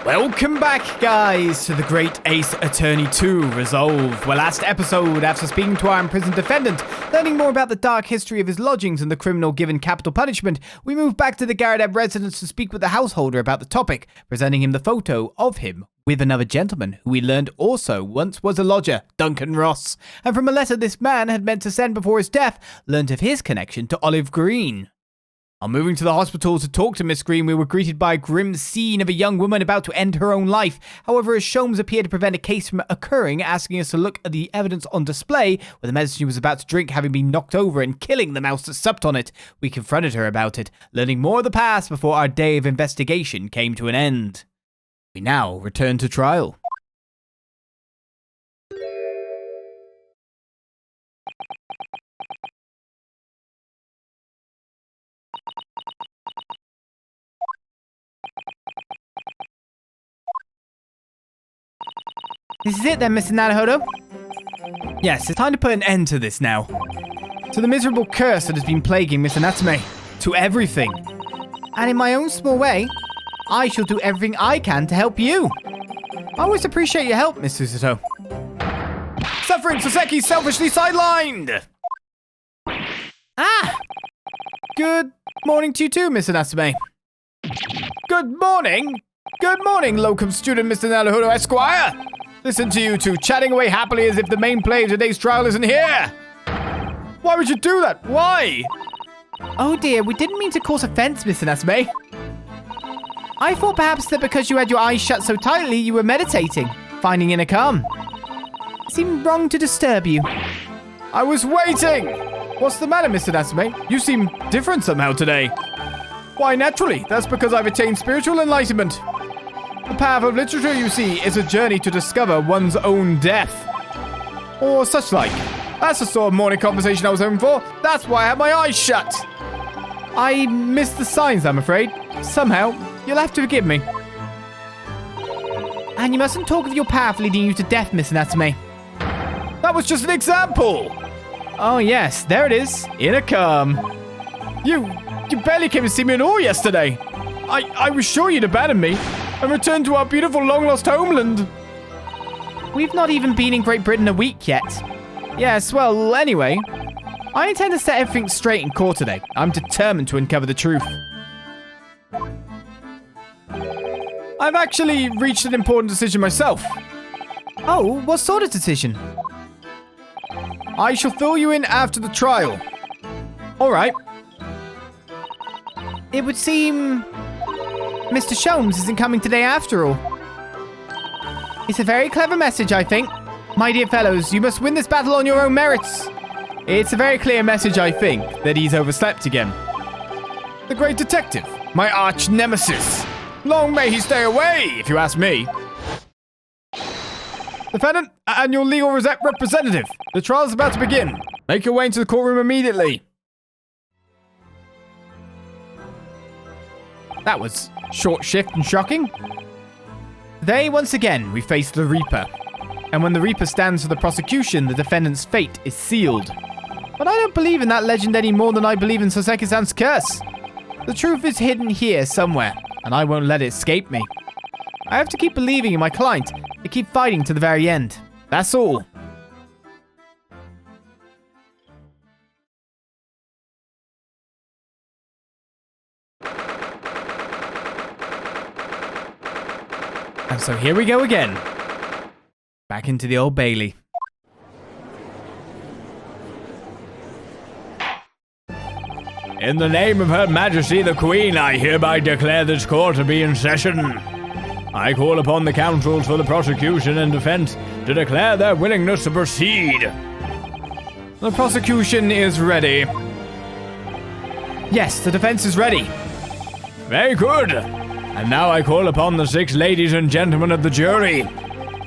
Welcome back, guys, to the Great Ace Attorney 2 Resolve. Well, last episode, after speaking to our imprisoned defendant, learning more about the dark history of his lodgings and the criminal given capital punishment, we moved back to the Garradab residence to speak with the householder about the topic, presenting him the photo of him with another gentleman who we learned also once was a lodger, Duncan Ross, and from a letter this man had meant to send before his death, learnt of his connection to Olive Green. On moving to the hospital to talk to Miss Green, we were greeted by a grim scene of a young woman about to end her own life. However, as Sholmes appeared to prevent a case from occurring, asking us to look at the evidence on display, with the medicine she was about to drink having been knocked over and killing the mouse that supped on it, we confronted her about it, learning more of the past before our day of investigation came to an end. We now return to trial. This is it then, Mr. Naruhodo? Yes, it's time to put an end to this now. To the miserable curse that has been plaguing Mr. Natsume. To everything. And in my own small way, I shall do everything I can to help you. I always appreciate your help, Miss Susato. Suffering Soseki selfishly sidelined! Ah! Good morning to you too, Mr. Natsume. Good morning? Good morning, locum student Mr. Naruhodo Esquire! Listen to you two chatting away happily as if the main play of today's trial isn't here! Why would you do that? Why? Oh dear, we didn't mean to cause offense, Mr. Natsume. I thought perhaps that because you had your eyes shut so tightly, you were meditating, finding inner calm. It seemed wrong to disturb you. I was waiting! What's the matter, Mr. Natsume? You seem different somehow today. Why, naturally, that's because I've attained spiritual enlightenment. The path of literature, you see, is a journey to discover one's own death. Or such like. That's the sort of morning conversation I was hoping for. That's why I had my eyes shut. I missed the signs, I'm afraid. Somehow, you'll have to forgive me. And you mustn't talk of your path leading you to death, Miss Natsume. That was just an example. Oh yes, there it is. Inner calm. You barely came to see me at all yesterday. I was sure you'd abandon me and return to our beautiful long-lost homeland. We've not even been in Great Britain a week yet. Yes, well, anyway, I intend to set everything straight in court today. I'm determined to uncover the truth. I've actually reached an important decision myself. Oh, what sort of decision? I shall fill you in after the trial. All right. It would seem Mr. Sholmes isn't coming today after all. It's a very clever message, I think. My dear fellows, you must win this battle on your own merits. It's a very clear message, I think, that he's overslept again. The great detective, my arch nemesis. Long may he stay away, if you ask me. Defendant and your legal representative, the trial is about to begin. Make your way into the courtroom immediately. That was short shift and shocking. Today, once again, we face the Reaper. And when the Reaper stands for the prosecution, the defendant's fate is sealed. But I don't believe in that legend any more than I believe in Soseki-san's curse. The truth is hidden here somewhere, and I won't let it escape me. I have to keep believing in my client and keep fighting to the very end. That's all. And so here we go again. Back into the Old Bailey. In the name of Her Majesty the Queen, I hereby declare this court to be in session. I call upon the counsels for the prosecution and defense to declare their willingness to proceed. The prosecution is ready. Yes, the defense is ready. Very good. And now I call upon the 6 ladies and gentlemen of the jury,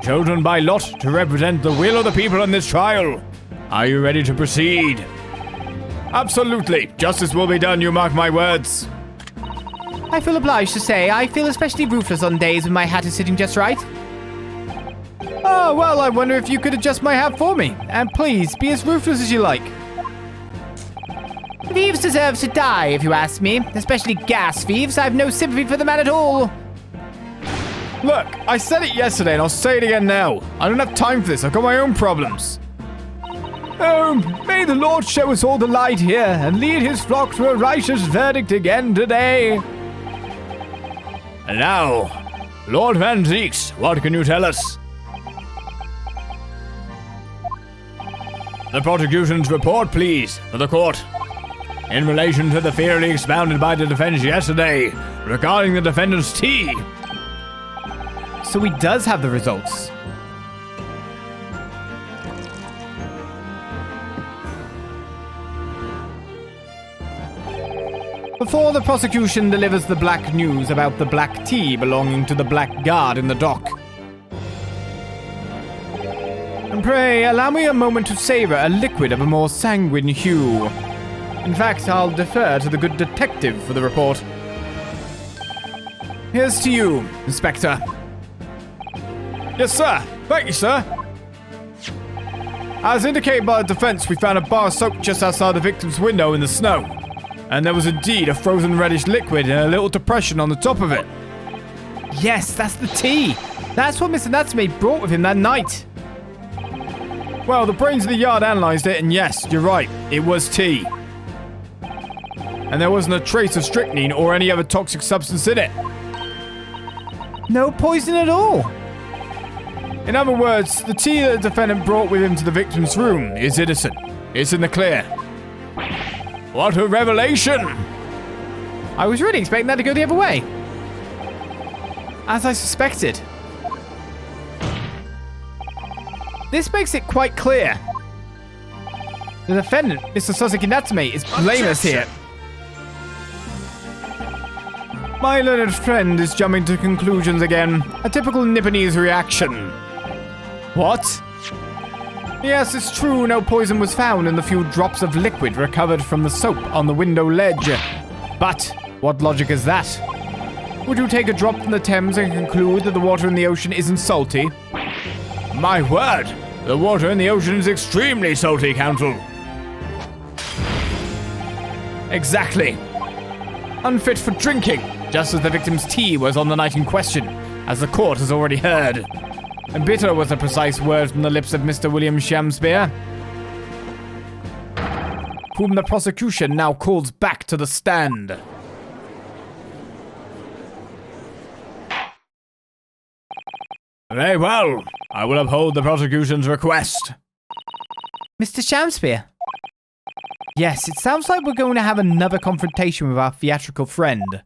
chosen by lot to represent the will of the people in this trial. Are you ready to proceed? Absolutely. Justice will be done, you mark my words. I feel obliged to say I feel especially ruthless on days when my hat is sitting just right. Oh, well, I wonder if you could adjust my hat for me. And please, be as ruthless as you like. Thieves deserve to die, if you ask me. Especially gas thieves. I have no sympathy for the man at all. Look, I said it yesterday and I'll say it again now. I don't have time for this. I've got my own problems. Oh, may the Lord show us all the light here and lead his flock to a righteous verdict again today. And now, Lord Van Zeeks, what can you tell us? The prosecution's report, please, for the court. In relation to the theory expounded by the defense yesterday regarding the defendant's tea. So he does have the results. Before the prosecution delivers the black news about the black tea belonging to the black guard in the dock. And pray, allow me a moment to savor a liquid of a more sanguine hue. In fact, I'll defer to the good detective for the report. Here's to you, Inspector. Yes, sir. Thank you, sir. As indicated by the defense, we found a bar of soap just outside the victim's window in the snow. And there was indeed a frozen reddish liquid in a little depression on the top of it. Yes, that's the tea. That's what Mr. Natsume brought with him that night. Well, the brains of the yard analysed it, and yes, you're right, it was tea. And there wasn't a trace of strychnine or any other toxic substance in it. No poison at all. In other words, the tea that the defendant brought with him to the victim's room is innocent. It's in the clear. What a revelation! I was really expecting that to go the other way. As I suspected. This makes it quite clear. The defendant, Mr. Soseki Natsume, is blameless here. My learned friend is jumping to conclusions again. A typical Nipponese reaction. What? Yes, it's true, no poison was found in the few drops of liquid recovered from the soap on the window ledge. But what logic is that? Would you take a drop from the Thames and conclude that the water in the ocean isn't salty? My word! The water in the ocean is extremely salty, Counsel. Exactly. Unfit for drinking, just as the victim's tea was on the night in question, as the court has already heard. And bitter was a precise word from the lips of Mr. William Shamspeare, whom the prosecution now calls back to the stand. Very well. I will uphold the prosecution's request. Mr. Shamspeare? Yes, it sounds like we're going to have another confrontation with our theatrical friend.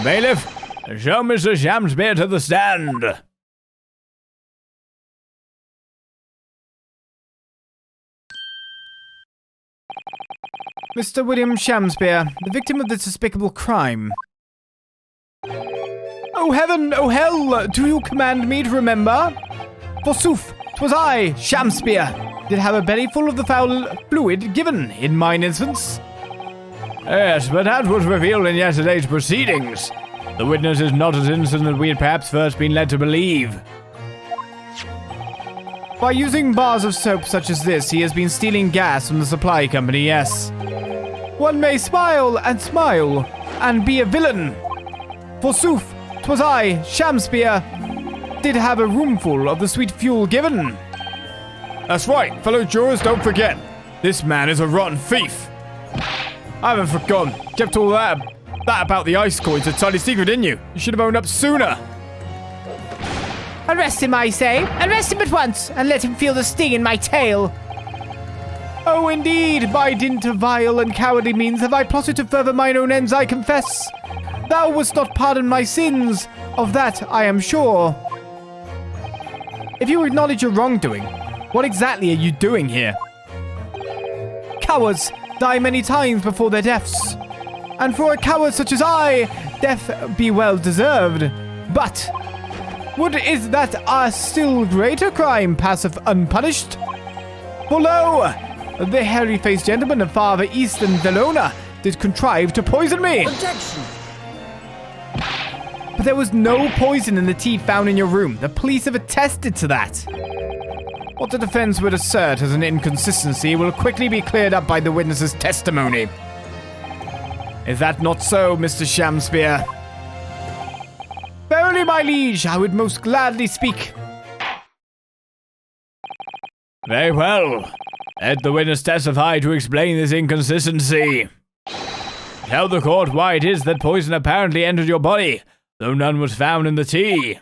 Bailiff, show Mr. Shamspeare to the stand. Mr. William Shamspeare, the victim of this despicable crime. Oh heaven, oh hell, do you command me to remember? Forsooth, 'twas I, Shamspeare, did have a belly full of the foul fluid given in mine instance. Yes, but that was revealed in yesterday's proceedings. The witness is not as innocent as we had perhaps first been led to believe. By using bars of soap such as this, he has been stealing gas from the supply company, yes. One may smile and be a villain. Forsooth, 'twas I, Shamspeare, did have a roomful of the sweet fuel given. That's right, fellow jurors, don't forget. This man is a rotten thief. I haven't forgotten. Kept all that about the ice coins a tiny secret, didn't you? You should have owned up sooner. Arrest him, I say. Arrest him at once, and let him feel the sting in my tail. Oh, indeed, by dint of vile and cowardly means have I plotted to further mine own ends, I confess. Thou wouldst not pardon my sins, of that I am sure. If you acknowledge your wrongdoing, what exactly are you doing here? Cowards die many times before their deaths. And for a coward such as I, death be well deserved. But is that a still greater crime passeth unpunished? For lo, the hairy-faced gentleman of farther eastern Verona did contrive to poison me. Objection! But there was no poison in the tea found in your room. The police have attested to that. What the defense would assert as an inconsistency will quickly be cleared up by the witness's testimony. Is that not so, Mr. Shamspeare? Verily Truly, my liege, I would most gladly speak. Very well. Let the witness testify to explain this inconsistency. Tell the court why it is that poison apparently entered your body, though none was found in the tea.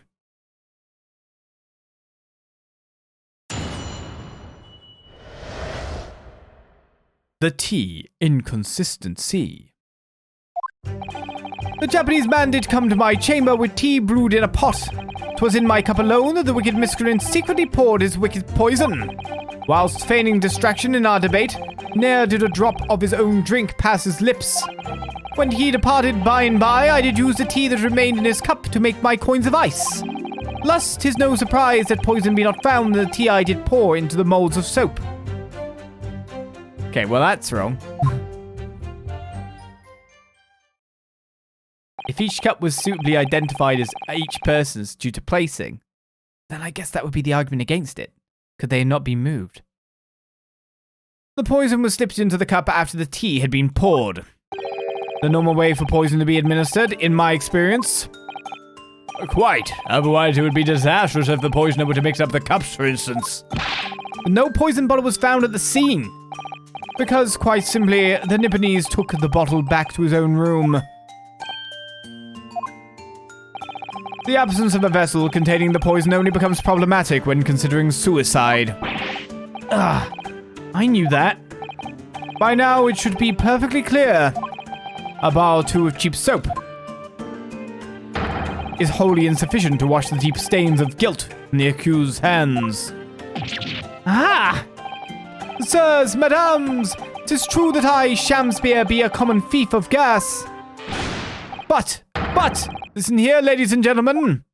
The Tea Inconsistency. The Japanese man did come to my chamber with tea brewed in a pot. 'Twas in my cup alone that the wicked miscreant secretly poured his wicked poison. Whilst feigning distraction in our debate, ne'er did a drop of his own drink pass his lips. When he departed by and by, I did use the tea that remained in his cup to make my coins of ice. Thus, 'tis no surprise that poison be not found in the tea I did pour into the molds of soap. Okay, well that's wrong. If each cup was suitably identified as each person's due to placing, then I guess that would be the argument against it. Could they not be moved? The poison was slipped into the cup after the tea had been poured. The normal way for poison to be administered, in my experience. Quite. Otherwise it would be disastrous if the poisoner were to mix up the cups, for instance. No poison bottle was found at the scene. Because, quite simply, the Nipponese took the bottle back to his own room. The absence of a vessel containing the poison only becomes problematic when considering suicide. I knew that. By now, it should be perfectly clear. A bar or two of cheap soap is wholly insufficient to wash the deep stains of guilt from the accused's hands. Ah! Sirs, madams, 'tis true that I, Shamspeare, be a common thief of gas. But, listen here, ladies and gentlemen.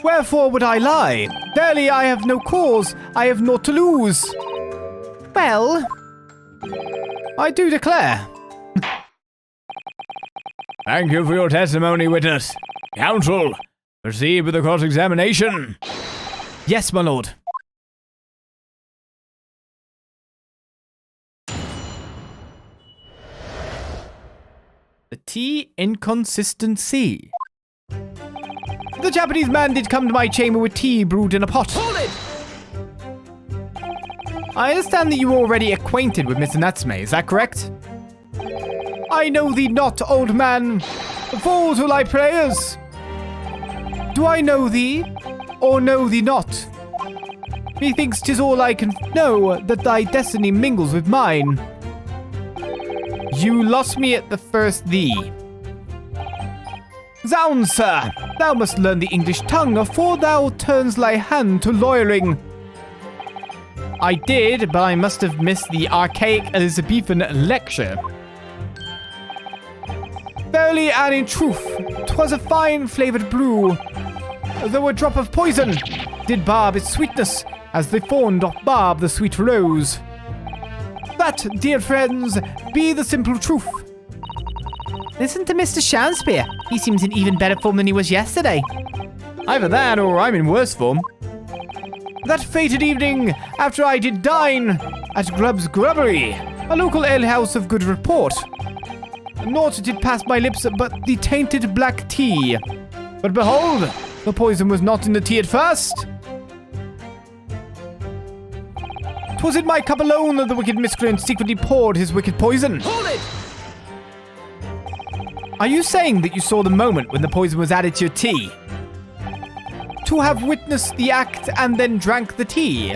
Wherefore would I lie? Verily, I have no cause, I have naught to lose. Well, I do declare. Thank you for your testimony, witness. Counsel, proceed with the cross-examination. Yes, my lord. The Tea Inconsistency. The Japanese man did come to my chamber with tea brewed in a pot. Hold it! I understand that you are already acquainted with Mr. Natsume, is that correct? I know thee not, old man. Fall to thy prayers. Do I know thee, or know thee not? Methinks 'tis all I can know that thy destiny mingles with mine. You lost me at the first thee. Zounds, sir, thou must learn the English tongue afore thou turns thy hand to lawyering. I did, but I must have missed the archaic Elizabethan lecture. Verily and in truth, 'twas a fine flavoured brew, though a drop of poison did barb its sweetness, as the thorn doth barb the sweet rose. That, dear friends, be the simple truth. Listen to Mr. Shamspeare. He seems in even better form than he was yesterday. Either that, or I'm in worse form. That fated evening, after I did dine at Grubb's Grubbery, a local alehouse of good report, naught did pass my lips but the tainted black tea. But behold, the poison was not in the tea at first. 'Twas in my cup alone that the wicked miscreant secretly poured his wicked poison. Hold it! Are you saying that you saw the moment when the poison was added to your tea? To have witnessed the act and then drank the tea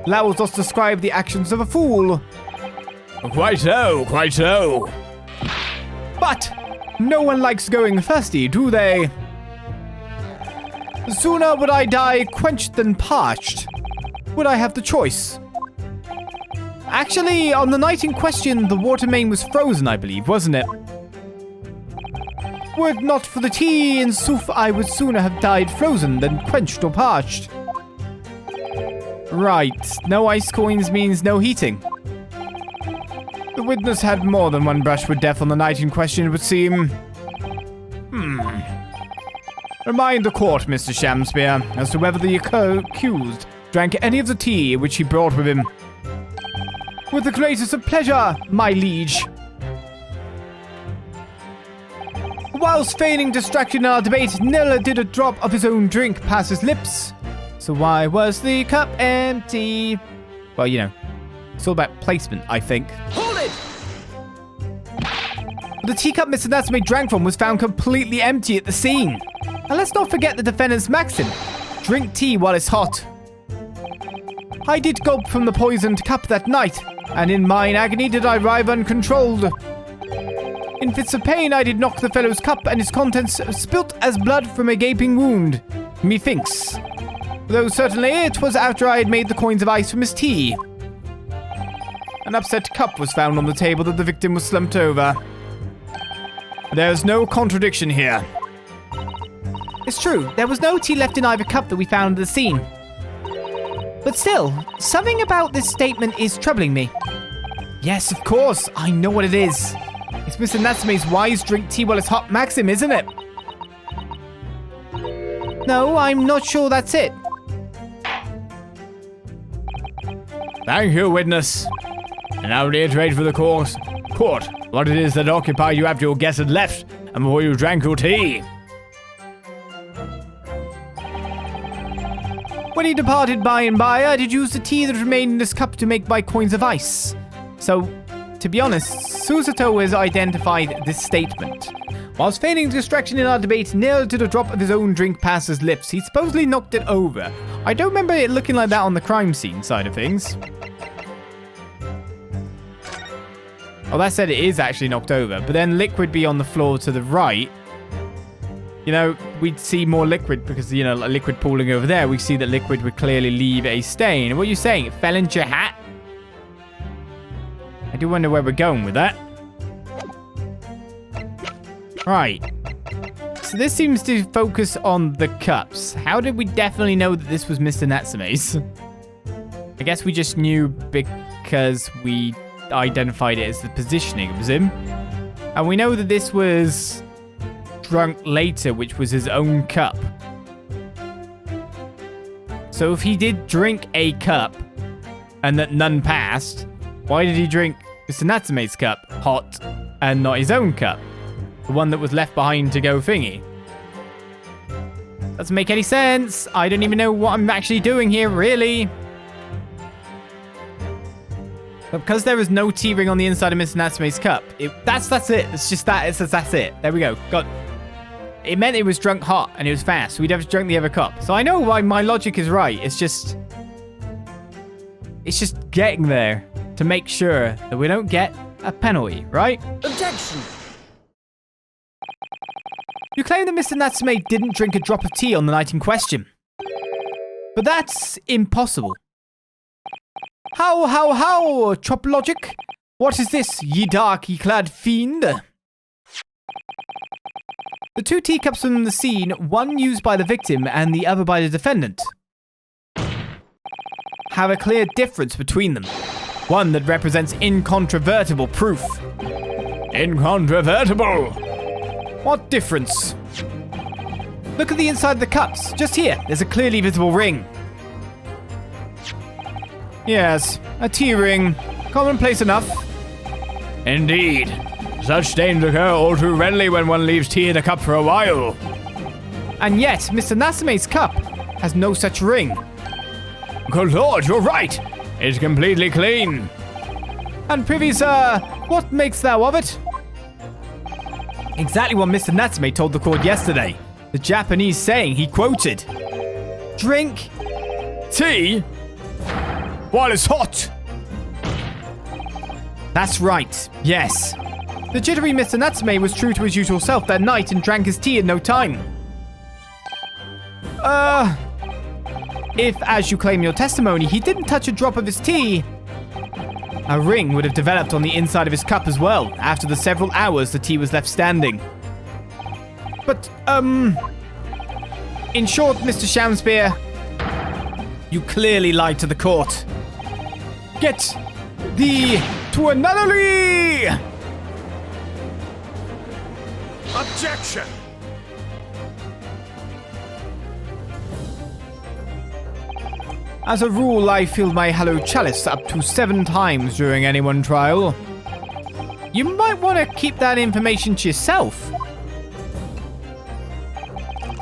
allows us to describe the actions of a fool. Quite so, quite so. But no one likes going thirsty, do they? Sooner would I die quenched than parched. Would I have the choice? Actually, on the night in question, the water main was frozen, I believe, wasn't it? Were it not for the tea, in sooth, I would sooner have died frozen than quenched or parched. Right, no ice coins means no heating. The witness had more than one brush with death on the night in question, it would seem. Remind the court, Mr. Shamspeare, as to whether the accused drank any of the tea which he brought with him. With the greatest of pleasure, my liege. Whilst feigning distraction in our debate, Nella did a drop of his own drink past his lips. So why was the cup empty? Well, you know, it's all about placement, I think. Hold it! The teacup Mr. Natsume drank from was found completely empty at the scene. And let's not forget the defendant's maxim. Drink tea while it's hot. I did gulp from the poisoned cup that night, and in mine agony did I writhe uncontrolled. In fits of pain I did knock the fellow's cup, and its contents spilt as blood from a gaping wound, methinks. Though certainly it was after I had made the coins of ice from his tea. An upset cup was found on the table that the victim was slumped over. There's no contradiction here. It's true, there was no tea left in either cup that we found at the scene. But still, something about this statement is troubling me. Yes, of course, I know what it is. It's Mr. Natsume's wise drink tea while it's hot maxim, isn't it? No, I'm not sure that's it. Thank you, witness. And now reiterate for the court, what it is that occupied you after your guest had left and before you drank your tea. When he departed by and by, I did use the tea that remained in this cup to make my coins of ice. So, to be honest, Susato has identified this statement. Whilst feigning distraction in our debate, Neil did a drop of his own drink past his lips. He supposedly knocked it over. I don't remember it looking like that on the crime scene side of things. Oh, that said, it is actually knocked over. But then liquid be on the floor to the right. You know, we'd see more liquid because, you know, like liquid pooling over there. We see that liquid would clearly leave a stain. What are you saying? It fell into your hat? I do wonder where we're going with that. Right. So this seems to focus on the cups. How did we definitely know that this was Mr. Natsume's? I guess we just knew because we identified it as the positioning of him. And we know that this was drunk later, which was his own cup. So if he did drink a cup and that none passed, why did he drink Mr. Natsume's cup hot and not his own cup? The one that was left behind to go thingy. Doesn't make any sense. I don't even know what I'm actually doing here, really. But because there was no tea ring on the inside of Mr. Natsume's cup, that's it. It's just that. That's it. There we go. It meant it was drunk hot and it was fast. So we'd have to drink the other cup. So I know why my logic is right. It's just getting there to make sure that we don't get a penalty, right? Objection! You claim that Mr. Natsume didn't drink a drop of tea on the night in question. But that's impossible. How, Chop Logic? What is this, ye darky clad fiend? The two teacups from the scene, one used by the victim and the other by the defendant, have a clear difference between them. One that represents incontrovertible proof. Incontrovertible? What difference? Look at the inside of the cups. Just here, there's a clearly visible ring. Yes, a tea ring. Commonplace enough. Indeed. Such stains occur all too readily when one leaves tea in a cup for a while. And yet, Mr. Natsume's cup has no such ring. Good lord, you're right. It's completely clean. And prithee, sir, what makes thou of it? Exactly what Mr. Natsume told the court yesterday. The Japanese saying he quoted. Drink tea while it's hot. That's right, yes. The jittery Mr. Natsume was true to his usual self that night and drank his tea in no time. If, as you claim in your testimony, he didn't touch a drop of his tea, a ring would have developed on the inside of his cup as well, after the several hours the tea was left standing. But, in short, Mr. Shamspeare, you clearly lied to the court. Get thee to a nunnery! Objection! As a rule, I filled my hollow chalice up to 7 times during any one trial. You might want to keep that information to yourself.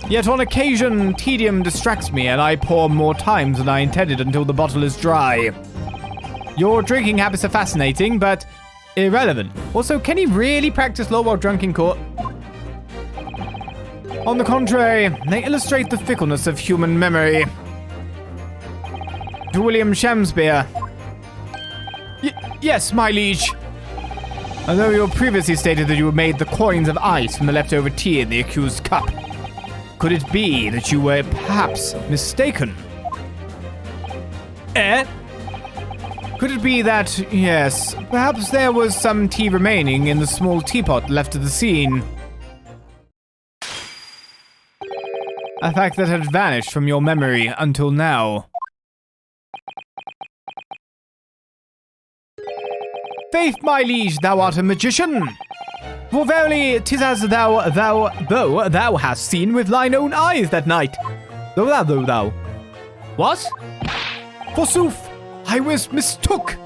Yet on occasion, tedium distracts me and I pour more times than I intended until the bottle is dry. Your drinking habits are fascinating, but irrelevant. Also, can he really practice law while drunk in court? On the contrary, they illustrate the fickleness of human memory. To William Shamspeare. Yes, my liege. Although you previously stated that you made the coins of ice from the leftover tea in the accused cup, could it be that you were perhaps mistaken? Could it be that, yes, perhaps there was some tea remaining in the small teapot left at the scene? A fact that had vanished from your memory until now. Faith, my liege, thou art a magician. For verily, 'tis as thou hast seen with thine own eyes that night. Thou. What? Forsooth, I was mistook.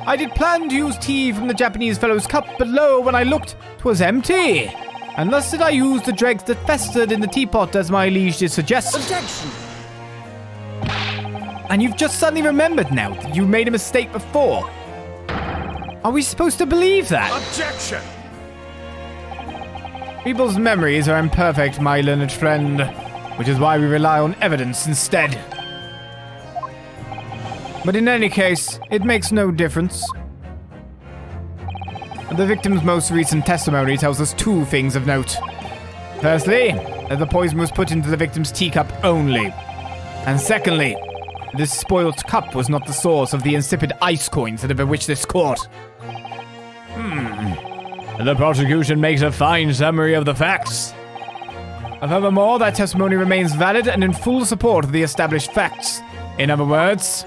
I did plan to use tea from the Japanese fellow's cup, but lo, when I looked, 'twas empty. And thus did I use the dregs that festered in the teapot, as my liege did suggest. Objection! And you've just suddenly remembered now that you made a mistake before. Are we supposed to believe that? Objection! People's memories are imperfect, my learned friend, which is why we rely on evidence instead. But in any case, it makes no difference. The victim's most recent testimony tells us 2 things of note. Firstly, that the poison was put into the victim's teacup only. And secondly, this spoilt cup was not the source of the insipid ice coins that have bewitched this court. The prosecution makes a fine summary of the facts. Furthermore, that testimony remains valid and in full support of the established facts. In other words,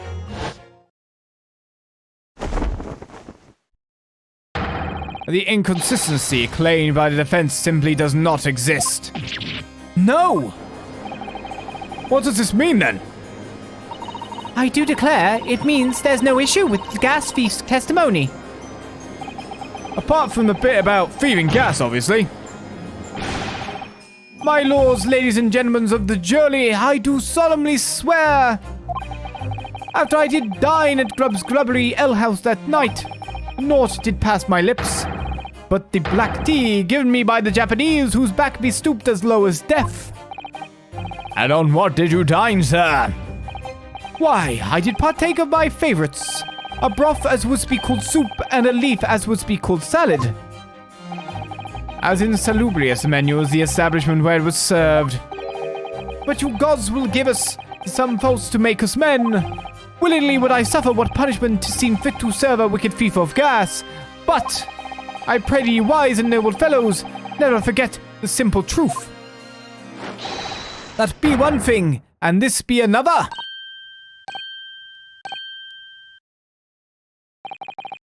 the inconsistency claimed by the defense simply does not exist. No! What does this mean then? I do declare it means there's no issue with the gas thief's testimony. Apart from the bit about thieving gas, obviously. My lords, ladies and gentlemen of the jury, I do solemnly swear. After I did dine at Grubb's Grubbery Ale House that night, naught did pass my lips, but the black tea given me by the Japanese whose back be stooped as low as death. And on what did you dine, sir? Why, I did partake of my favorites. A broth as would be called soup, and a leaf as would be called salad. As insalubrious a menu as the establishment where it was served. But you gods will give us some faults to make us men. Willingly would I suffer what punishment seem fit to serve a wicked thief of gas. But, I pray ye wise and noble fellows, never forget the simple truth. That be one thing, and this be another.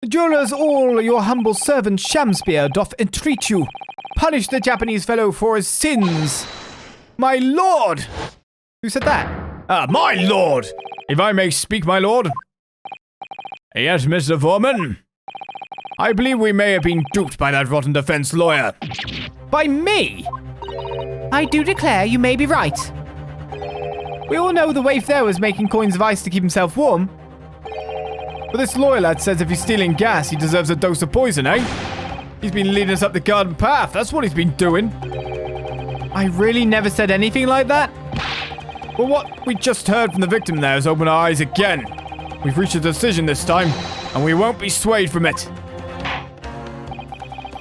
Jurors, all your humble servant Shamspeare doth entreat you. Punish the Japanese fellow for his sins. My lord! Who said that? My lord! If I may speak, my lord. Yes, Mr. Foreman. I believe we may have been duped by that rotten defense lawyer. By me? I do declare you may be right. We all know the waif there was making coins of ice to keep himself warm. But this lawyer lad says if he's stealing gas, he deserves a dose of poison, eh? He's been leading us up the garden path. That's what he's been doing. I really never said anything like that. Well, what we just heard from the victim there has opened our eyes again. We've reached a decision this time, and we won't be swayed from it.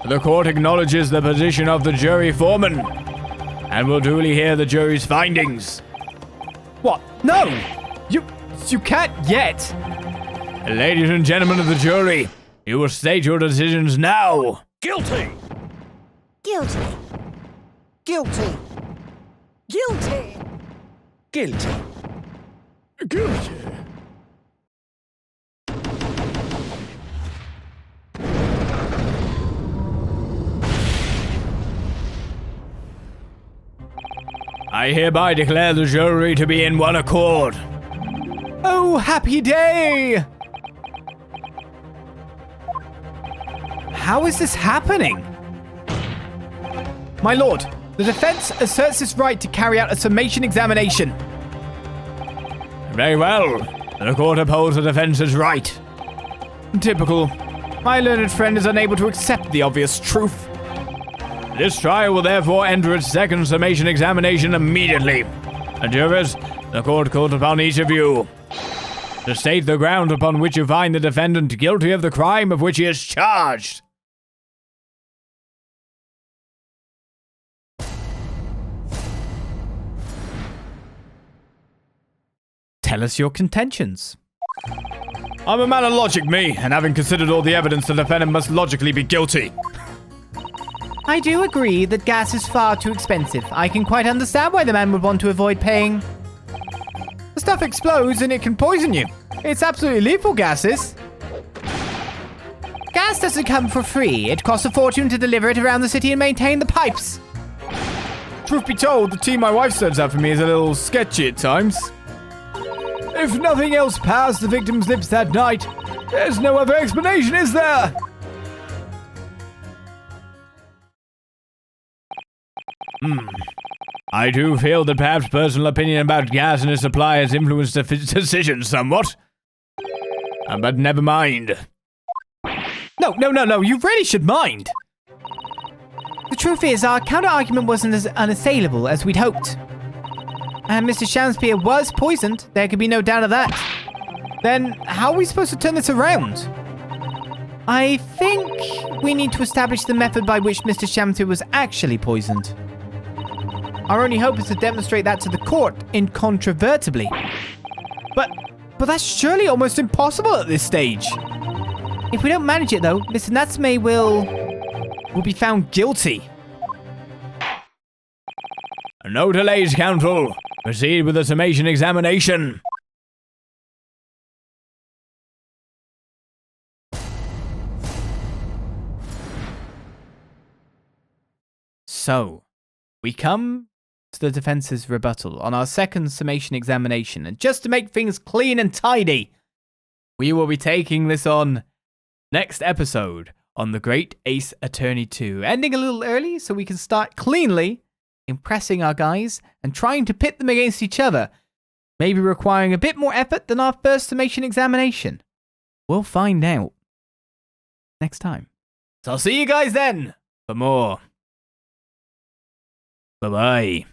The court acknowledges the position of the jury foreman, and will duly hear the jury's findings. What? No! You can't yet! Ladies and gentlemen of the jury, you will state your decisions now. Guilty! Guilty. Guilty. Guilty. Guilty. Guilty. I hereby declare the jury to be in one accord. Oh, happy day! How is this happening? My lord, the defense asserts its right to carry out a summation examination. Very well. The court upholds the defense's right. Typical. My learned friend is unable to accept the obvious truth. This trial will therefore enter its second summation examination immediately. And jurors, the court calls upon each of you to state the ground upon which you find the defendant guilty of the crime of which he is charged. Tell us your contentions. I'm a man of logic, me, and having considered all the evidence, the defendant must logically be guilty. I do agree that gas is far too expensive. I can quite understand why the man would want to avoid paying. The stuff explodes and it can poison you. It's absolutely lethal, gases. Gas doesn't come for free. It costs a fortune to deliver it around the city and maintain the pipes. Truth be told, the tea my wife serves out for me is a little sketchy at times. If nothing else passed the victim's lips that night, there's no other explanation, is there? I do feel that perhaps personal opinion about gas and its supply has influenced the decision somewhat. But never mind. No, you really should mind. The truth is, our counter-argument wasn't as unassailable as we'd hoped. And Mr. Shamspeare was poisoned. There could be no doubt of that. Then how are we supposed to turn this around? I think we need to establish the method by which Mr. Shamspeare was actually poisoned. Our only hope is to demonstrate that to the court incontrovertibly. But that's surely almost impossible at this stage. If we don't manage it, though, Mr. Natsume will be found guilty. No delays, counsel. Proceed with the summation examination. So, we come to the defense's rebuttal on our second summation examination, and just to make things clean and tidy, we will be taking this on next episode on The Great Ace Attorney 2, ending a little early so we can start cleanly impressing our guys and trying to pit them against each other, maybe requiring a bit more effort than our first summation examination. We'll find out next time. So I'll see you guys then for more. Bye-bye.